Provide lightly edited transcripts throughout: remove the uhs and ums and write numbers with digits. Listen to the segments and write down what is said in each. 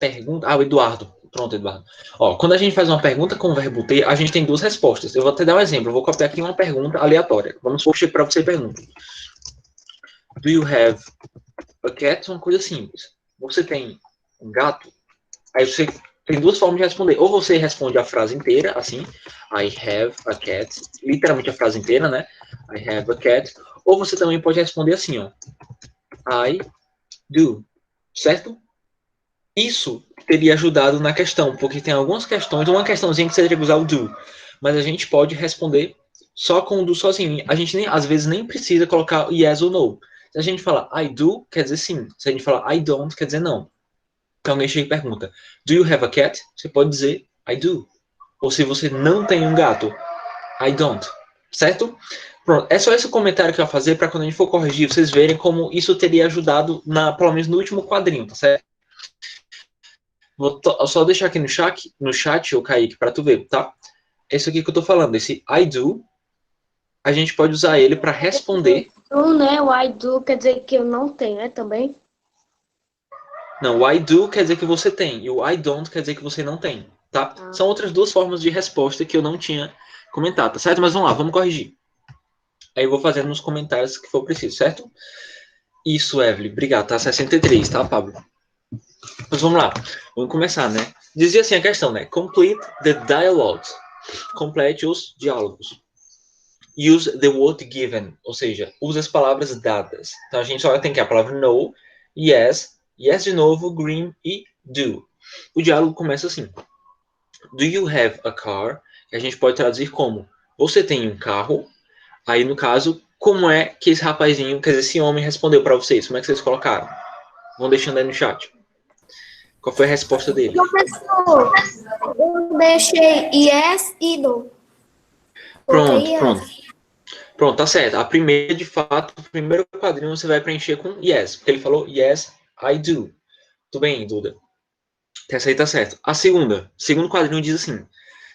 pergunta... Ah, o Eduardo. Pronto, Eduardo. Ó, quando a gente faz uma pergunta com o verbo ter, a gente tem duas respostas. Eu vou até dar um exemplo. Eu vou copiar aqui uma pergunta aleatória. Vamos supor que para você pergunta. Do you have a cat? Uma coisa simples. Você tem um gato? Aí você tem duas formas de responder. Ou você responde a frase inteira, assim. I have a cat. Literalmente a frase inteira, né? I have a cat. Ou você também pode responder assim, ó. I do. Certo? Isso teria ajudado na questão, porque tem algumas questões, uma questãozinha que você teria que usar o do, mas a gente pode responder só com o do sozinho. A gente nem, às vezes nem precisa colocar yes ou no. Se a gente falar I do, quer dizer sim. Se a gente falar I don't, quer dizer não. Então alguém chega e pergunta, do you have a cat? Você pode dizer I do. Ou se você não tem um gato, I don't. Certo? Pronto, é só esse comentário que eu vou fazer para quando a gente for corrigir, vocês verem como isso teria ajudado, pelo menos no último quadrinho, tá certo? Vou só deixar aqui no chat, o Kaique, para tu ver, tá? Esse aqui que eu tô falando, esse I do, a gente pode usar ele para responder. Do, né? O I do quer dizer que eu não tenho, né? Também. Não, o I do quer dizer que você tem, e o I don't quer dizer que você não tem, tá? São outras duas formas de resposta que eu não tinha comentado, tá certo? Mas vamos lá, vamos corrigir. Aí eu vou fazendo nos comentários que for preciso, certo? Isso, Evelyn, obrigado, tá? 63, tá, Pablo? Mas vamos lá, vamos começar, né? Dizia assim a questão, né? Complete the dialogues. Complete os diálogos. Use the word given, ou seja, use as palavras dadas. Então a gente só tem que a palavra no, yes, yes de novo, green e do. O diálogo começa assim. Do you have a car? Que a gente pode traduzir como você tem um carro? Aí no caso, como é que esse rapazinho, quer dizer, esse homem respondeu para vocês? Como é que vocês colocaram? Vão deixando aí no chat. Qual foi a resposta dele? Professor, eu deixei yes e no. Pronto, pronto. Pronto, tá certo. A primeira, de fato, o primeiro quadrinho você vai preencher com yes, porque ele falou yes, I do. Tudo bem, Duda? Essa aí tá certo. A segunda, segundo quadrinho diz assim: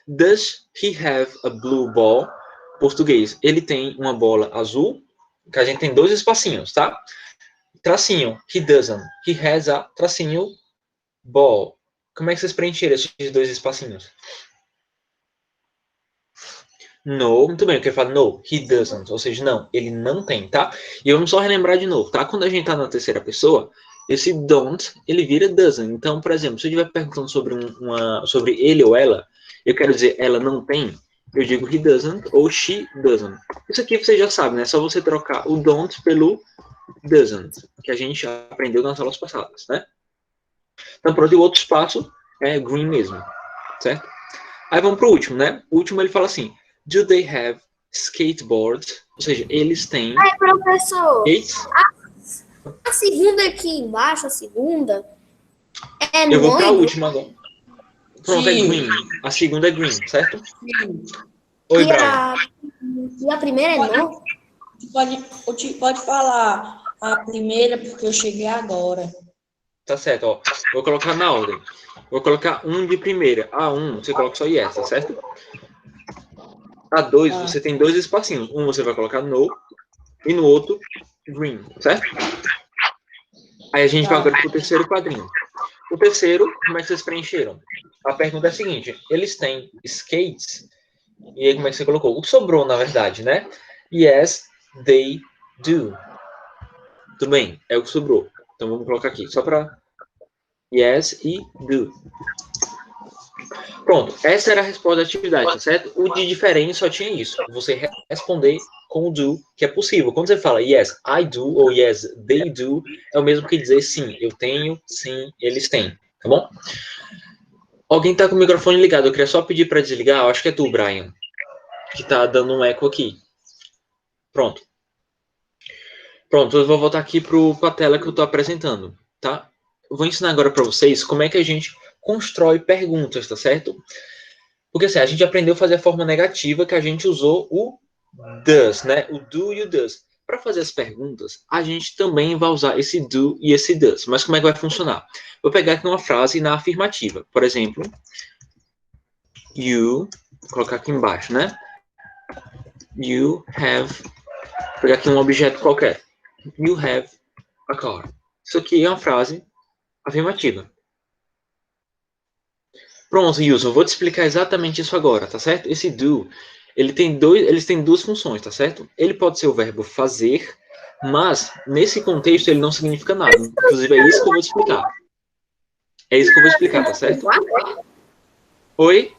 Does he have a blue ball? Português, ele tem uma bola azul, que a gente tem dois espacinhos, tá? Tracinho, he doesn't. He has a tracinho ball. Como é que vocês preencheram esses dois espacinhos? No, muito bem, eu quero falar no, he doesn't, ou seja, não, ele não tem, tá? E vamos só relembrar de novo, tá? Quando a gente tá na terceira pessoa, esse don't, ele vira doesn't. Então, por exemplo, se eu estiver perguntando sobre ele ou ela, eu quero dizer ela não tem, eu digo he doesn't ou she doesn't. Isso aqui você já sabe, né? É só você trocar o don't pelo doesn't, que a gente já aprendeu nas aulas passadas, né? Então, pronto, e o outro espaço é green mesmo, certo? Aí vamos pro último, né? O último ele fala assim: Do they have skateboards? Ou seja, eles têm. Ai, professor, skates? a segunda aqui embaixo, a segunda, é Eu vou para a noivo. última agora. Pronto, é green. A segunda é green, certo? Oi, E Brian. e a primeira é no. Pode falar a primeira, porque eu cheguei agora. Tá certo, ó. Vou colocar na ordem. Vou colocar um de primeira. A1, você coloca só yes, tá certo? A2, você tem dois espacinhos. Um você vai colocar no e no outro green, certo? Aí a gente vai agora pro terceiro quadrinho. O terceiro, como é que vocês preencheram? A pergunta é a seguinte: eles têm skates? E aí, como é que você colocou? O que sobrou, na verdade, né? Yes, they do. Tudo bem, é o que sobrou. Então vamos colocar aqui, só para yes e do. Pronto, essa era a resposta da atividade, tá certo? O de diferente só tinha isso. Você responder com o do, que é possível. Quando você fala yes, I do, ou yes, they do, é o mesmo que dizer sim, eu tenho, sim, eles têm. Tá bom? Alguém tá com o microfone ligado, eu queria só pedir para desligar. Eu acho que é tu, Brian, que tá dando um eco aqui. Pronto. Pronto, eu vou voltar aqui para a tela que eu estou apresentando, tá? Eu vou ensinar agora para vocês como é que a gente constrói perguntas, tá certo? Porque assim, a gente aprendeu a fazer a forma negativa que a gente usou o does, né? O do e o does. Para fazer as perguntas, a gente também vai usar esse do e esse does. Mas como é que vai funcionar? Vou pegar aqui uma frase na afirmativa. Por exemplo, you, vou colocar aqui embaixo, né? You have, vou pegar aqui um objeto qualquer. You have a car. Isso aqui é uma frase afirmativa. Pronto, Wilson, eu vou te explicar exatamente isso agora, tá certo? Esse do, eles têm duas funções, tá certo? Ele pode ser o verbo fazer, mas nesse contexto ele não significa nada. Inclusive é isso que eu vou te explicar. É isso que eu vou explicar, tá certo? Oi?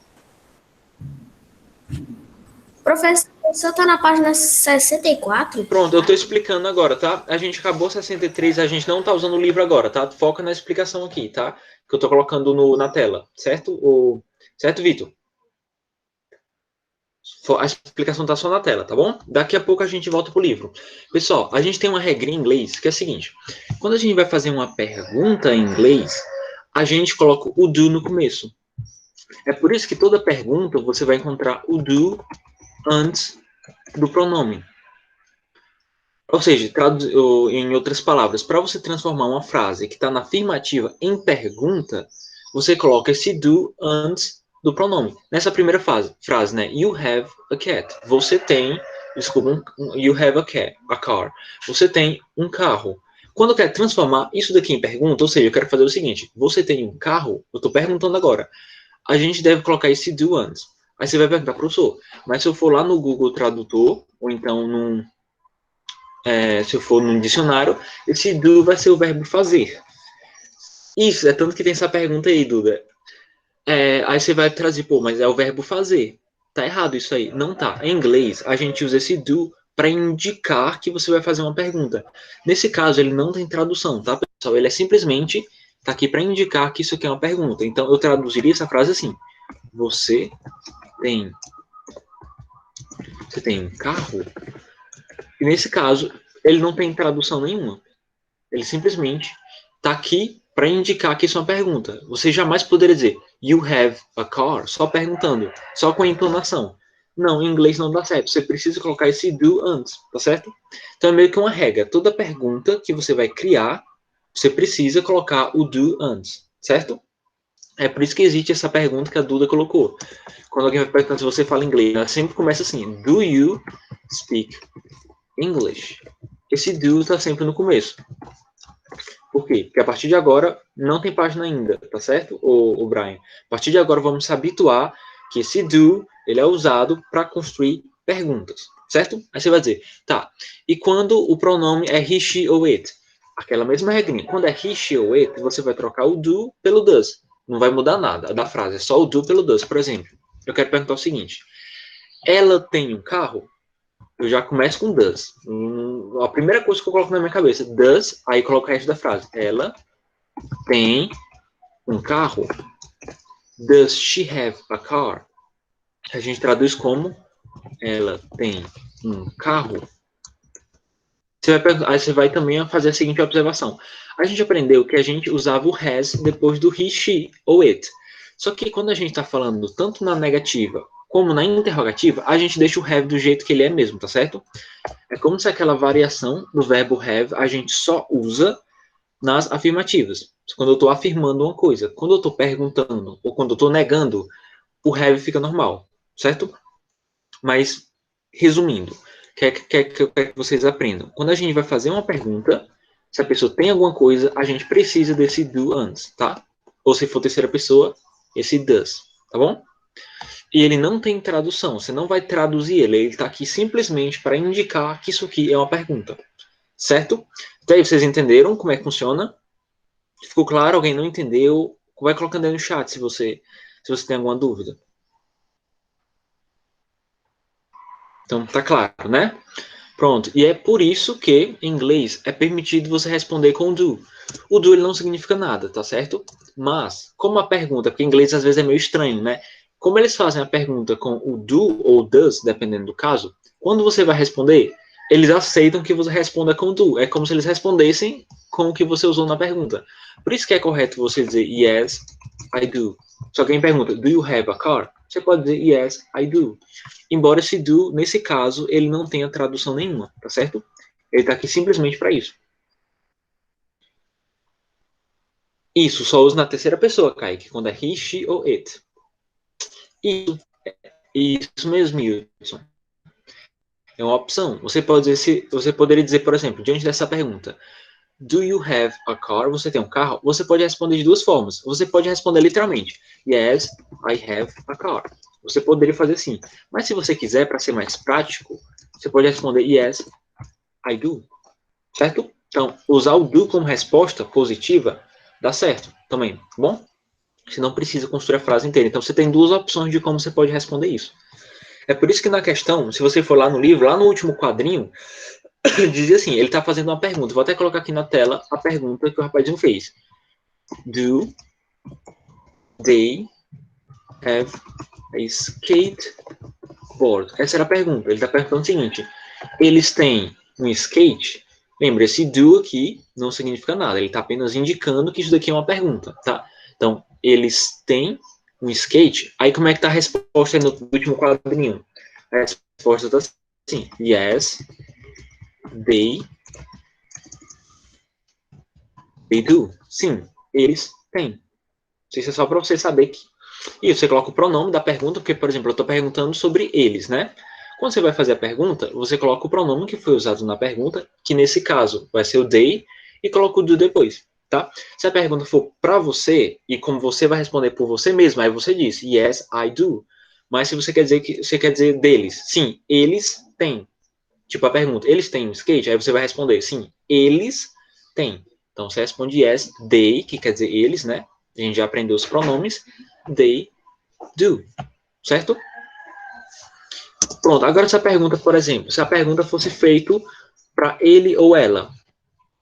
Professor, o senhor tá na página 64? Pronto, eu tô explicando agora, tá? A gente acabou 63, a gente não tá usando o livro agora, tá? Foca na explicação aqui, tá? Que eu tô colocando na tela, certo? Certo, Vitor? A explicação tá só na tela, tá bom? Daqui a pouco a gente volta pro livro. Pessoal, a gente tem uma regra em inglês que é a seguinte. Quando a gente vai fazer uma pergunta em inglês, a gente coloca o do no começo. É por isso que toda pergunta você vai encontrar o do antes do pronome. Ou seja, em outras palavras, para você transformar uma frase que está na afirmativa em pergunta, você coloca esse do antes do pronome. Nessa primeira frase, né? You have a cat. Você tem, desculpa, you have a car. Você tem um carro. Quando eu quero transformar isso daqui em pergunta, ou seja, eu quero fazer o seguinte: você tem um carro? Eu estou perguntando agora. A gente deve colocar esse do antes. Aí você vai perguntar, professor, mas se eu for lá no Google Tradutor, ou então se eu for num dicionário, esse do vai ser o verbo fazer. Isso, é tanto que tem essa pergunta aí, Duda. Aí você vai trazer, pô, mas é o verbo fazer. Tá errado isso aí. Não tá. Em inglês, a gente usa esse do para indicar que você vai fazer uma pergunta. Nesse caso, ele não tem tradução, tá, pessoal? Ele é simplesmente tá aqui para indicar que isso aqui é uma pergunta. Então, eu traduziria essa frase assim: Você tem um carro? E nesse caso, ele não tem tradução nenhuma. Ele simplesmente está aqui para indicar que isso é uma pergunta. Você jamais poderia dizer you have a car, só perguntando, só com a entonação. Não, em inglês não dá certo. Você precisa colocar esse do antes, tá certo? Então é meio que uma regra. Toda pergunta que você vai criar, você precisa colocar o do antes, certo? É por isso que existe essa pergunta que a Duda colocou. Quando alguém vai perguntar se você fala inglês, ela sempre começa assim: Do you speak English? Esse do está sempre no começo. Por quê? Porque a partir de agora não tem página ainda, tá certo, o Brian? A partir de agora vamos se habituar que esse do ele é usado para construir perguntas, certo? Aí você vai dizer, tá, e quando o pronome é he, she ou it? Aquela mesma regrinha. Quando é he, she ou it, você vai trocar o do pelo does. Não vai mudar nada da frase, é só o do pelo does. Por exemplo, eu quero perguntar o seguinte, ela tem um carro? Eu já começo com does. A primeira coisa que eu coloco na minha cabeça, does, aí coloco o resto da frase. Ela tem um carro? Does she have a car? A gente traduz como ela tem um carro? Aí você vai também fazer a seguinte observação. A gente aprendeu que a gente usava o has depois do he, she ou it. Só que quando a gente está falando tanto na negativa como na interrogativa, a gente deixa o have do jeito que ele é mesmo, tá certo? É como se aquela variação do verbo have a gente só usa nas afirmativas. Quando eu estou afirmando uma coisa. Quando eu estou perguntando ou quando eu estou negando, o have fica normal, certo? Mas, resumindo, quer que vocês aprendam. Quando a gente vai fazer uma pergunta, se a pessoa tem alguma coisa, a gente precisa desse do antes, tá? Ou se for terceira pessoa, esse does, tá bom? E ele não tem tradução, você não vai traduzir ele está aqui simplesmente para indicar que isso aqui é uma pergunta, certo? Até aí vocês entenderam como é que funciona? Ficou claro? Alguém não entendeu? Vai colocando aí no chat se você tem alguma dúvida. Então, tá claro, né? Pronto. E é por isso que, em inglês, é permitido você responder com do. O do, ele não significa nada, tá certo? Mas, como a pergunta, porque em inglês às vezes é meio estranho, né? Como eles fazem a pergunta com o do ou does, dependendo do caso, quando você vai responder, eles aceitam que você responda com do. É como se eles respondessem com o que você usou na pergunta. Por isso que é correto você dizer yes, I do. Se alguém pergunta, do you have a car? Você pode dizer yes, I do. Embora esse do, nesse caso, ele não tenha tradução nenhuma, tá certo? Ele está aqui simplesmente para isso. Isso, só usa na terceira pessoa, Kaique, quando é he, she ou it. Isso mesmo, Wilson. É uma opção. Você poderia dizer, por exemplo, diante dessa pergunta, do you have a car? Você tem um carro? Você pode responder de duas formas. Você pode responder literalmente. Yes, I have a car. Você poderia fazer assim. Mas se você quiser, para ser mais prático, você pode responder yes, I do. Certo? Então, usar o do como resposta positiva dá certo também, tá bom? Você não precisa construir a frase inteira. Então, você tem duas opções de como você pode responder isso. É por isso que na questão, se você for lá no livro, lá no último quadrinho, dizia assim, ele está fazendo uma pergunta. Vou até colocar aqui na tela a pergunta que o rapazinho fez. Do they have a skateboard? Essa era a pergunta. Ele está perguntando o seguinte. Eles têm um skate? Lembra, esse do aqui não significa nada. Ele está apenas indicando que isso daqui é uma pergunta, tá? Então, eles têm um skate? Aí como é que está a resposta no último quadrinho? A resposta está assim. Yes, they do. Sim, eles têm. Isso é só para você saber que... E você coloca o pronome da pergunta, porque, por exemplo, eu estou perguntando sobre eles, né? Quando você vai fazer a pergunta, você coloca o pronome que foi usado na pergunta, que nesse caso vai ser o they, e coloca o do depois, tá? Se a pergunta for para você, e como você vai responder por você mesmo, aí você diz, yes, I do. Mas se você quer dizer deles, sim, eles têm. Tipo a pergunta, eles têm um skate? Aí você vai responder, sim, eles têm. Então você responde yes, they, que quer dizer eles, né? A gente já aprendeu os pronomes, they do, certo? Pronto, agora essa pergunta, por exemplo, se a pergunta fosse feita para ele ou ela,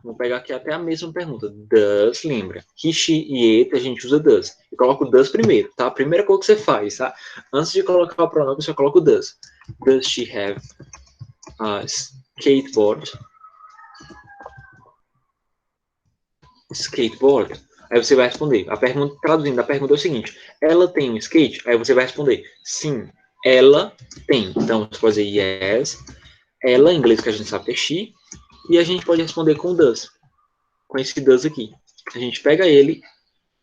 vou pegar aqui até a mesma pergunta, does, lembra, he, she e it, a gente usa does, eu coloco does primeiro, tá? A primeira coisa que você faz, tá? Antes de colocar o pronome, você coloca o does. Does she have a skateboard? Skateboard? Aí você vai responder, a pergunta, traduzindo a pergunta é o seguinte, ela tem um skate? Aí você vai responder, sim, ela tem. Então, você pode dizer yes, ela, em inglês que a gente sabe é she, e a gente pode responder com does, com esse does aqui. A gente pega ele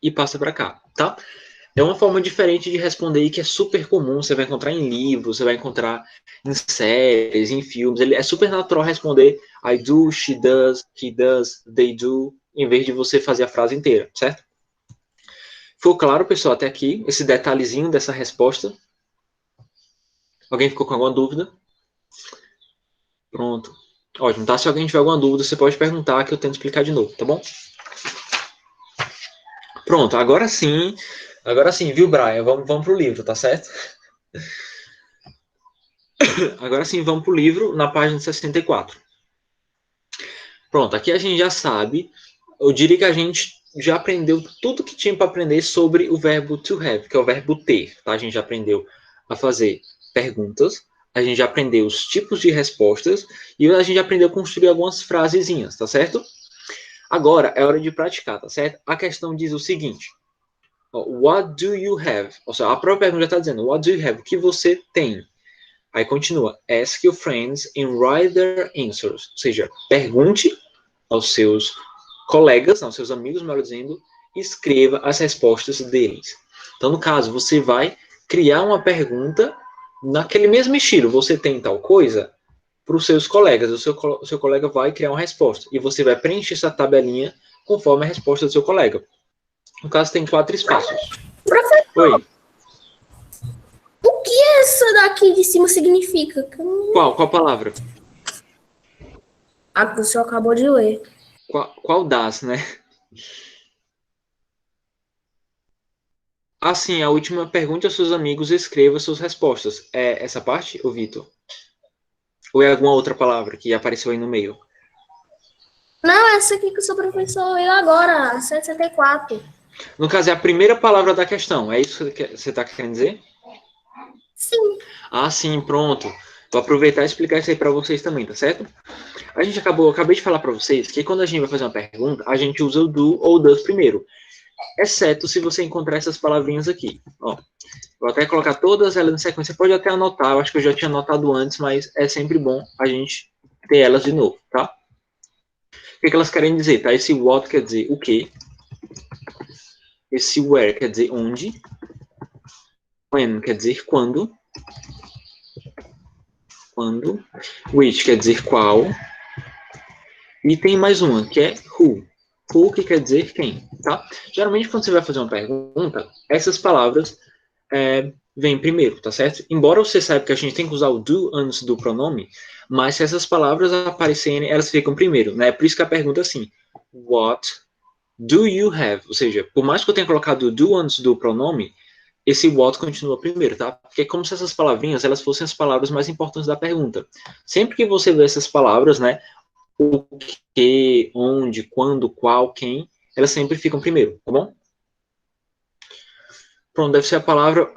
e passa para cá, tá? É uma forma diferente de responder que é super comum, você vai encontrar em livros, você vai encontrar em séries, em filmes. É super natural responder I do, she does, he does, they do, em vez de você fazer a frase inteira, certo? Ficou claro, pessoal, até aqui, esse detalhezinho dessa resposta? Alguém ficou com alguma dúvida? Pronto. Ótimo, tá? Se alguém tiver alguma dúvida, você pode perguntar que eu tento explicar de novo, tá bom? Pronto, agora sim, viu, Brian? Vamos pro livro, tá certo? Agora sim, vamos pro livro, na página 64. Pronto, aqui a gente já sabe, eu diria que a gente já aprendeu tudo que tinha para aprender sobre o verbo to have, que é o verbo ter, tá? A gente já aprendeu a fazer perguntas, a gente já aprendeu os tipos de respostas e a gente já aprendeu a construir algumas frasezinhas, tá certo? Agora é hora de praticar, tá certo? A questão diz o seguinte: what do you have? Ou seja, a própria pergunta já está dizendo, what do you have? O que você tem? Aí continua, ask your friends and write their answers. Ou seja, pergunte aos seus colegas, aos seus amigos, melhor dizendo, e escreva as respostas deles. Então, no caso, você vai criar uma pergunta naquele mesmo estilo. Você tem tal coisa? Para os seus colegas. O seu colega vai criar uma resposta. E você vai preencher essa tabelinha conforme a resposta do seu colega. No caso, tem 4 espaços. Professor, Oi. o que essa daqui de cima significa? Qual palavra? A que o senhor acabou de ler. Qual das, né? Assim, a última pergunta aos seus amigos, escreva suas respostas. É essa parte, ô Vitor? Ou é alguma outra palavra que apareceu aí no meio? Não, essa aqui que o seu professor leu agora, 164. No caso, é a primeira palavra da questão. É isso que você está querendo dizer? Sim. Ah, sim, pronto. Vou aproveitar e explicar isso aí para vocês também, tá certo? Acabei de falar para vocês que quando a gente vai fazer uma pergunta, a gente usa o do ou does primeiro. Exceto se você encontrar essas palavrinhas aqui. Ó, vou até colocar todas elas em sequência. Você pode até anotar, eu acho que eu já tinha anotado antes, mas é sempre bom a gente ter elas de novo, tá? O que elas querem dizer, tá? Esse what quer dizer o quê? Esse where quer dizer onde. When quer dizer quando. Quando. Which quer dizer qual. E tem mais uma, que é who. Who, que quer dizer quem, tá? Geralmente, quando você vai fazer uma pergunta, essas palavras vêm primeiro, tá certo? Embora você saiba que a gente tem que usar o do antes do pronome, mas se essas palavras aparecerem, elas ficam primeiro, né? Por isso que a pergunta é assim, what do you have? Ou seja, por mais que eu tenha colocado o do antes do pronome, esse what continua primeiro, tá? Porque é como se essas palavrinhas, elas fossem as palavras mais importantes da pergunta. Sempre que você vê essas palavras, né? O que, onde, quando, qual, quem, elas sempre ficam primeiro, tá bom? Pronto, deve ser a palavra,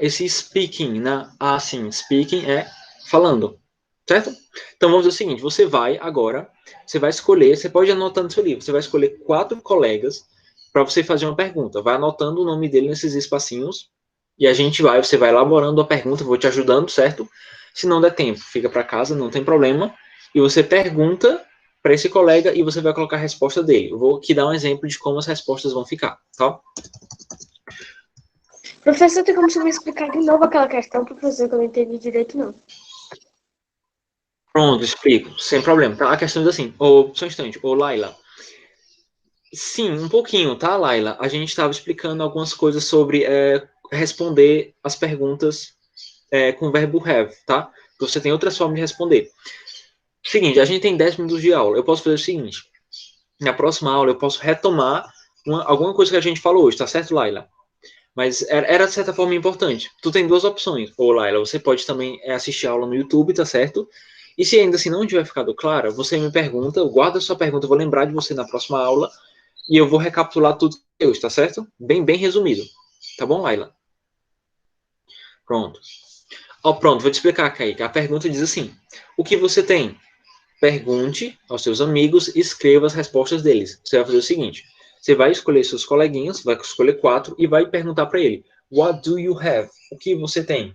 esse speaking, né? Sim, speaking é falando, certo? Então vamos dizer o seguinte, você vai agora, você vai escolher, você pode anotar no seu livro, você vai escolher 4 colegas para você fazer uma pergunta. Vai anotando o nome dele nesses espacinhos e você vai elaborando a pergunta, vou te ajudando, certo? Se não der tempo, fica para casa, não tem problema. E você pergunta para esse colega e você vai colocar a resposta dele. Eu vou aqui dar um exemplo de como as respostas vão ficar, tá? Professor, tem como você me explicar de novo aquela questão, professor, que eu não entendi direito, não? Pronto, explico, sem problema. Tá? A questão é assim, só um instante, Laila. Sim, um pouquinho, tá, Laila? A gente estava explicando algumas coisas sobre responder as perguntas com o verbo have, tá? Você tem outras formas de responder. Seguinte, a gente tem 10 minutos de aula. Eu posso fazer o seguinte. Na próxima aula, eu posso retomar alguma coisa que a gente falou hoje, tá certo, Laila? Mas era, de certa forma, importante. Tu tem 2 opções. Ou, Laila, você pode também assistir a aula no YouTube, tá certo? E se ainda assim não tiver ficado claro, você me pergunta, eu guardo a sua pergunta, eu vou lembrar de você na próxima aula e eu vou recapitular tudo hoje, tá certo? Bem resumido. Tá bom, Laila? Pronto. Pronto, vou te explicar, Kaique. A pergunta diz assim, o que você tem? Pergunte aos seus amigos e escreva as respostas deles. Você vai fazer o seguinte, você vai escolher seus coleguinhas, vai escolher 4 e vai perguntar para ele, what do you have? O que você tem?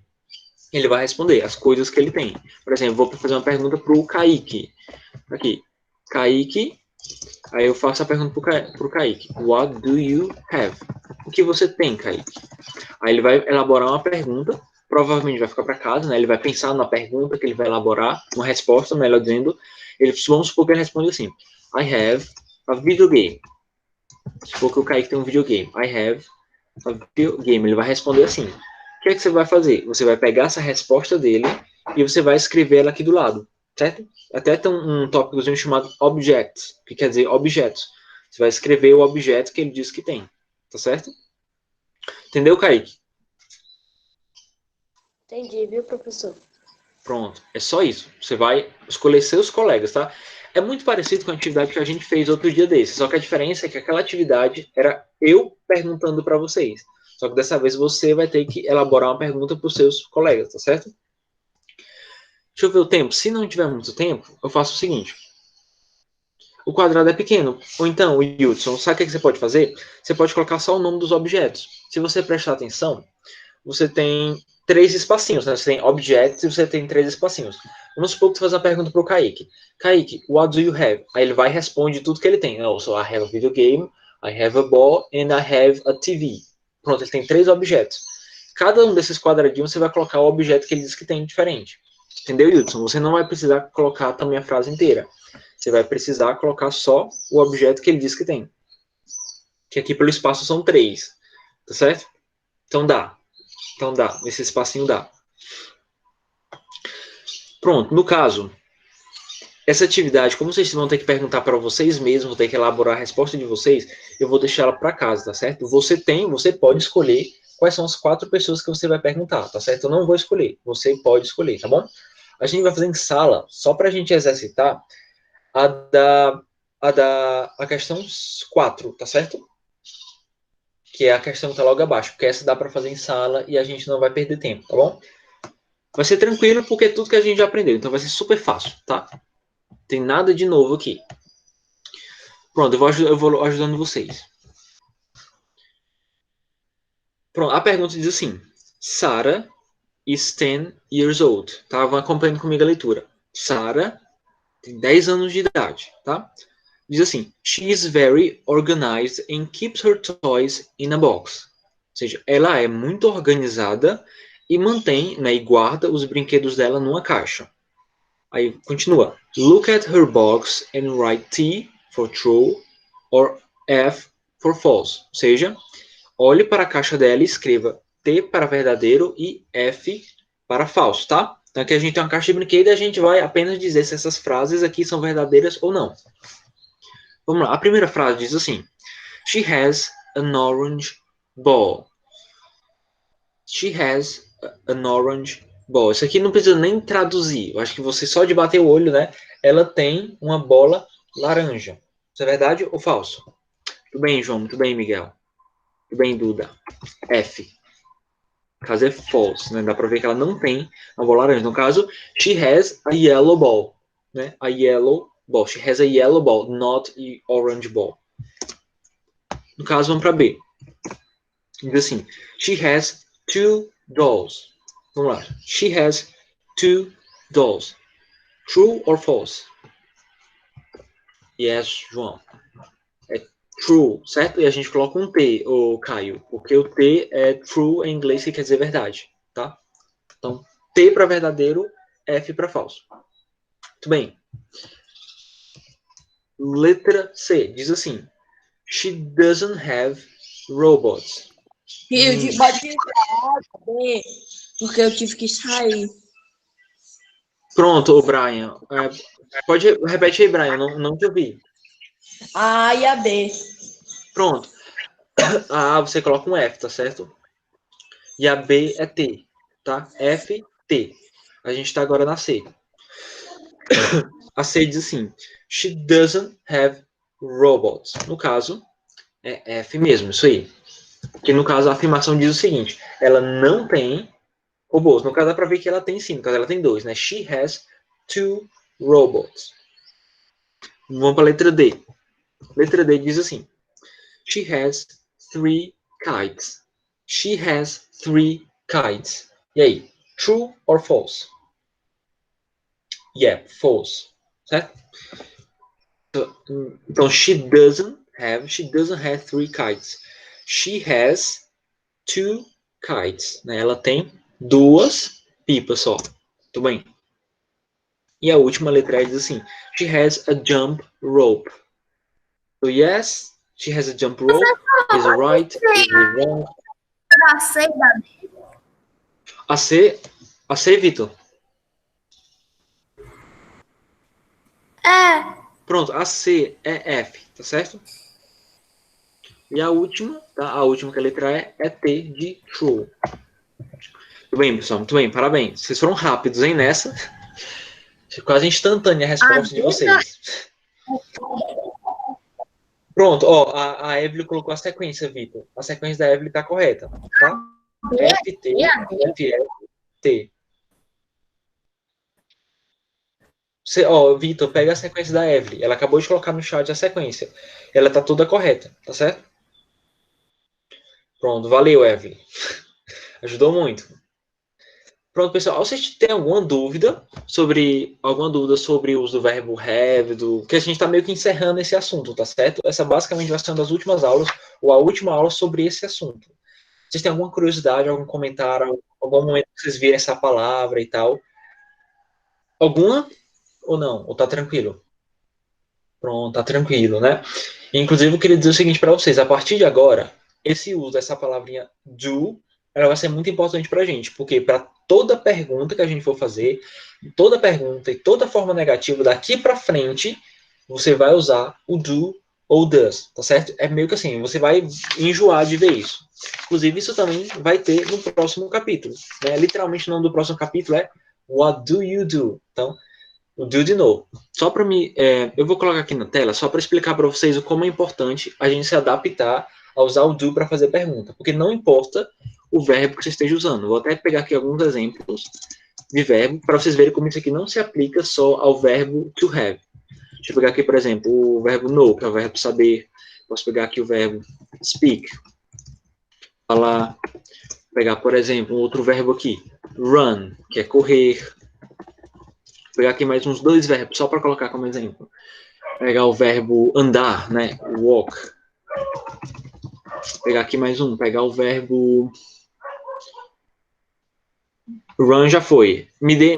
Ele vai responder as coisas que ele tem. Por exemplo, vou fazer uma pergunta para o Kaique. Aqui, Kaique, aí eu faço a pergunta para o Kaique, what do you have? O que você tem, Kaique? Aí ele vai elaborar uma pergunta, provavelmente vai ficar para casa, né? Ele vai pensar na pergunta que ele vai elaborar, uma resposta, melhor dizendo. Vamos supor que ele responde assim, I have a video game. Supor que o Kaique tem um videogame. I have a video game. Ele vai responder assim. O que é que você vai fazer? Você vai pegar essa resposta dele e você vai escrever ela aqui do lado, certo? Até tem um tópicozinho chamado objects, que quer dizer objetos. Você vai escrever o objeto que ele diz que tem, tá certo? Entendeu, Kaique? Entendi, viu, professor? Pronto, é só isso. Você vai escolher seus colegas, tá? É muito parecido com a atividade que a gente fez outro dia desse, só que a diferença é que aquela atividade era eu perguntando para vocês. Só que dessa vez você vai ter que elaborar uma pergunta para os seus colegas, tá certo? Deixa eu ver o tempo. Se não tiver muito tempo, eu faço o seguinte. O quadrado é pequeno. Ou então, o Hudson, sabe o que você pode fazer? Você pode colocar só o nome dos objetos. Se você prestar atenção, você tem 3 espacinhos, né? Você tem objects e você tem 3 espacinhos. Vamos supor que você faz uma pergunta para o Kaique. Kaique, what do you have? Aí ele vai e responde tudo que ele tem. So I have a video game, I have a ball, and I have a TV. Pronto, ele tem 3 objetos. Cada um desses quadradinhos você vai colocar o objeto que ele diz que tem diferente. Entendeu, Hudson? Você não vai precisar colocar também a frase inteira. Você vai precisar colocar só o objeto que ele diz que tem. Que aqui pelo espaço são 3. Tá certo? Então dá. Esse espacinho dá. Pronto, no caso, essa atividade, como vocês vão ter que perguntar para vocês mesmos, vão ter que elaborar a resposta de vocês, eu vou deixar ela para casa, tá certo? Você pode escolher quais são as 4 pessoas que você vai perguntar, tá certo? Eu não vou escolher, você pode escolher, tá bom? A gente vai fazer em sala, só para a gente exercitar, a questão 4, tá certo? Que é a questão que está logo abaixo, porque essa dá para fazer em sala e a gente não vai perder tempo, tá bom? Vai ser tranquilo porque é tudo que a gente já aprendeu, então vai ser super fácil, tá? Tem nada de novo aqui. Pronto, eu vou ajudando vocês. Pronto, a pergunta diz assim, Sarah is 10 years old, tá? Vão acompanhando comigo a leitura. Sarah tem 10 anos de idade, tá? Diz assim, she is very organized and keeps her toys in a box. Ou seja, ela é muito organizada e mantém, né, e guarda os brinquedos dela numa caixa. Aí continua. Look at her box and write T for true or F for false. Ou seja, olhe para a caixa dela e escreva T para verdadeiro e F para falso, tá? Então aqui a gente tem uma caixa de brinquedo e a gente vai apenas dizer se essas frases aqui são verdadeiras ou não. Vamos lá. A primeira frase diz assim. She has an orange ball. She has an orange ball. Isso aqui não precisa nem traduzir. Eu acho que você só de bater o olho, né? Ela tem uma bola laranja. Isso é verdade ou falso? Muito bem, João. Muito bem, Miguel. Muito bem, Duda. F. No caso é false, né? Dá pra ver que ela não tem uma bola laranja. No caso, she has a yellow ball. Né? A yellow ball. She has a yellow ball, not a orange ball. No caso, vamos para B. Diz assim. She has 2 dolls. Vamos lá. She has 2 dolls. True or false? Yes, João. É true, certo? E a gente coloca um T, ô Caio, porque o T é true em inglês, que quer dizer verdade, tá? Então, T para verdadeiro, F para falso. Muito bem. Letra C, diz assim. She doesn't have robots. Pode falar, B, porque eu tive que sair. Pronto, ô Brian. Pode repetir aí, Brian, não te ouvi. A A e a B. Pronto. A A você coloca um F, tá certo? E a B é T, tá? F, T. A gente tá agora na C. A C diz assim, she doesn't have robots. No caso, é F mesmo, isso aí. Que no caso a afirmação diz o seguinte, ela não tem robôs. No caso dá pra ver que ela tem sim, no caso ela tem 2, né? She has 2 robots. Vamos pra letra D. Letra D diz assim, she has 3 kites. She has 3 kites. E aí, true or false? Yeah, false. Certo? Então, she doesn't have 3 kites. She has 2 kites. Né? Ela tem 2 pipas só. Muito bem. E a última letra diz assim, she has a jump rope. So, yes, she has a jump rope. Is it right? Is it wrong? Da C e da D. A C, Vitor. É. Pronto, a C é F, tá certo? E a última, tá? A última que a letra é T de true. Muito bem, pessoal, muito bem, parabéns. Vocês foram rápidos, hein, nessa? Quase instantânea a resposta de vocês. Pronto, ó, a Evelyn colocou a sequência, Vitor. A sequência da Evelyn tá correta, tá? FT, FF, T. Ó, Vitor, pega a sequência da Evelyn. Ela acabou de colocar no chat a sequência. Ela tá toda correta, tá certo? Pronto, valeu, Evelyn. Ajudou muito. Pronto, pessoal. Vocês têm alguma dúvida sobre o uso do verbo have, que a gente está meio que encerrando esse assunto, tá certo? Essa basicamente vai ser uma das últimas aulas, ou a última aula sobre esse assunto. Vocês têm alguma curiosidade, algum comentário, algum momento que vocês viram essa palavra e tal? Alguma? Ou não? Ou tá tranquilo? Pronto, tá tranquilo, né? Inclusive, eu queria dizer o seguinte para vocês. A partir de agora, esse uso dessa palavrinha do, ela vai ser muito importante pra gente. Porque para toda pergunta que a gente for fazer, toda pergunta e toda forma negativa daqui para frente, você vai usar o do ou does, tá certo? É meio que assim, você vai enjoar de ver isso. Inclusive, isso também vai ter no próximo capítulo. Né? Literalmente, o nome do próximo capítulo é What do you do? Então, o do de novo. Só para me, eu vou colocar aqui na tela só para explicar para vocês o como é importante a gente se adaptar a usar o do para fazer pergunta, porque não importa o verbo que você esteja usando. Vou até pegar aqui alguns exemplos de verbo para vocês verem como isso aqui não se aplica só ao verbo to have. Deixa eu pegar aqui, por exemplo, o verbo know, que é o verbo saber. Posso pegar aqui o verbo speak, falar. Pegar, por exemplo, um outro verbo aqui, run, que é correr. Vou pegar aqui mais uns 2 verbos, só para colocar como exemplo. Pegar o verbo andar, né? Walk. Vou pegar aqui mais um. Pegar o verbo Run já foi.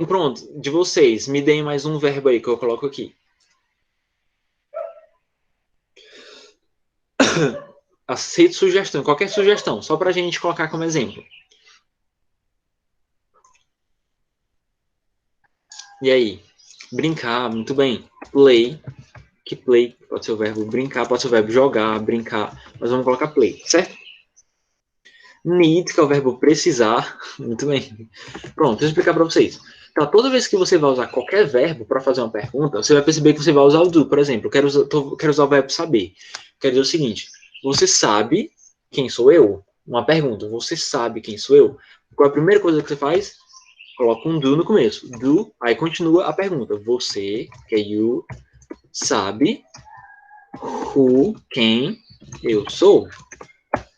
Pronto, de vocês, me deem mais um verbo aí que eu coloco aqui. Aceito sugestão, qualquer sugestão, só pra gente colocar como exemplo. E aí? Brincar, muito bem. Play, que play pode ser o verbo brincar, pode ser o verbo jogar, brincar, mas vamos colocar play, certo? Need, que é o verbo precisar, muito bem. Pronto, deixa eu explicar para vocês. Então, toda vez que você vai usar qualquer verbo para fazer uma pergunta, você vai perceber que você vai usar o do, por exemplo. Quero usar o verbo saber. Quer dizer o seguinte, você sabe quem sou eu? Uma pergunta, você sabe quem sou eu? Qual é a primeira coisa que você faz? Coloca um do no começo. Do, aí continua a pergunta. Você, que é you, sabe quem eu sou?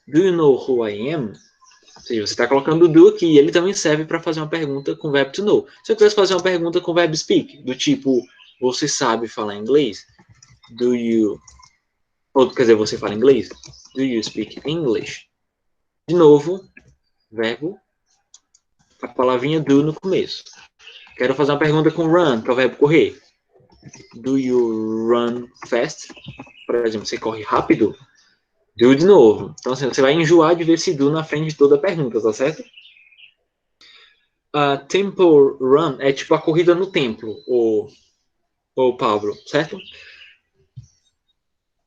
Do you know who I am? Ou seja, você está colocando o do aqui e ele também serve para fazer uma pergunta com o verbo to know. Se eu quisesse fazer uma pergunta com o verbo speak, do tipo, você sabe falar inglês? Do you... Ou, quer dizer, você fala inglês? Do you speak English? De novo, verbo, a palavrinha do no começo. Quero fazer uma pergunta com run, que é o verbo correr. Do you run fast? Por exemplo, você corre rápido? Do de novo. Então, assim, você vai enjoar de ver esse do na frente de toda a pergunta, tá certo? Tempo run é tipo a corrida no templo, o Pablo, certo?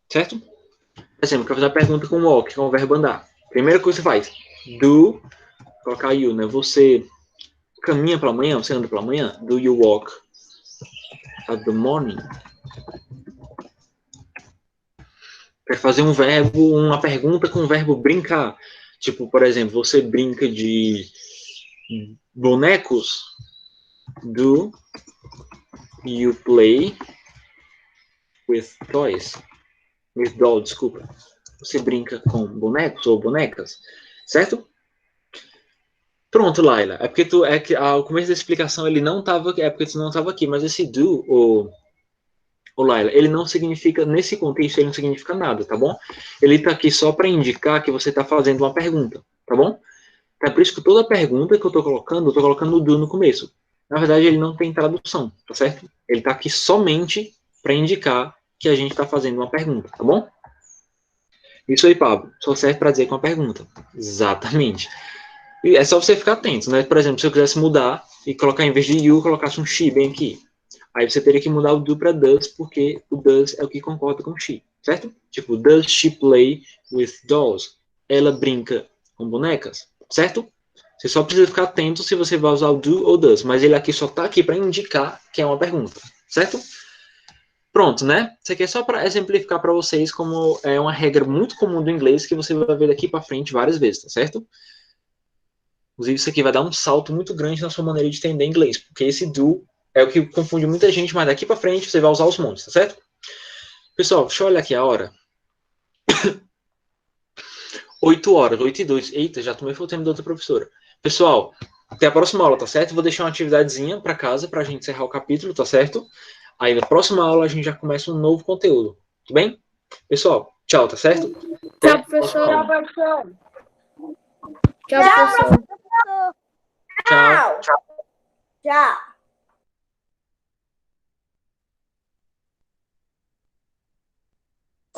Certo? Por exemplo, quero fazer uma pergunta com walk, que é um verbo andar. Primeira coisa que você faz, do, colocar you, né? Você caminha pela manhã? Você anda pela manhã? Do you walk at the morning? Quer fazer um verbo, uma pergunta com o verbo brincar. Tipo, por exemplo, você brinca de bonecos? Do you play with toys? With dolls, desculpa. Você brinca com bonecos ou bonecas? Certo? Pronto, Laila. É porque o começo da explicação ele não estava aqui, é porque tu não estava aqui, mas esse do, o Laila, ele não significa, nesse contexto, ele não significa nada, tá bom? Ele está aqui só para indicar que você está fazendo uma pergunta, tá bom? É por isso que toda pergunta que eu estou colocando o do no começo. Na verdade, ele não tem tradução, tá certo? Ele está aqui somente para indicar que a gente está fazendo uma pergunta, tá bom? Isso aí, Pablo, só serve para dizer que é uma pergunta. Exatamente. E é só você ficar atento, né? Por exemplo, se eu quisesse mudar e colocar, em vez de you, colocasse um she bem aqui. Aí você teria que mudar o do para does, porque o does é o que concorda com she, certo? Tipo, does she play with dolls? Ela brinca com bonecas, certo? Você só precisa ficar atento se você vai usar o do ou does, mas ele aqui só está aqui para indicar que é uma pergunta, certo? Pronto, né? Isso aqui é só para exemplificar para vocês como é uma regra muito comum do inglês que você vai ver daqui para frente várias vezes, tá certo? Inclusive, isso aqui vai dar um salto muito grande na sua maneira de entender inglês, porque esse do é o que confunde muita gente, mas daqui para frente você vai usar os montes, tá certo? Pessoal, deixa eu olhar aqui a hora. 8 horas, 8 e 2. Eita, já tomei o tempo da outra professora. Pessoal, até a próxima aula, tá certo? Vou deixar uma atividadezinha para casa pra gente encerrar o capítulo, tá certo? Aí na próxima aula a gente já começa um novo conteúdo, tudo bem? Pessoal, tchau, tá certo? Tchau, professor. Tchau, professor. Tchau. Tchau.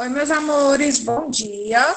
Oi, meus amores, bom dia.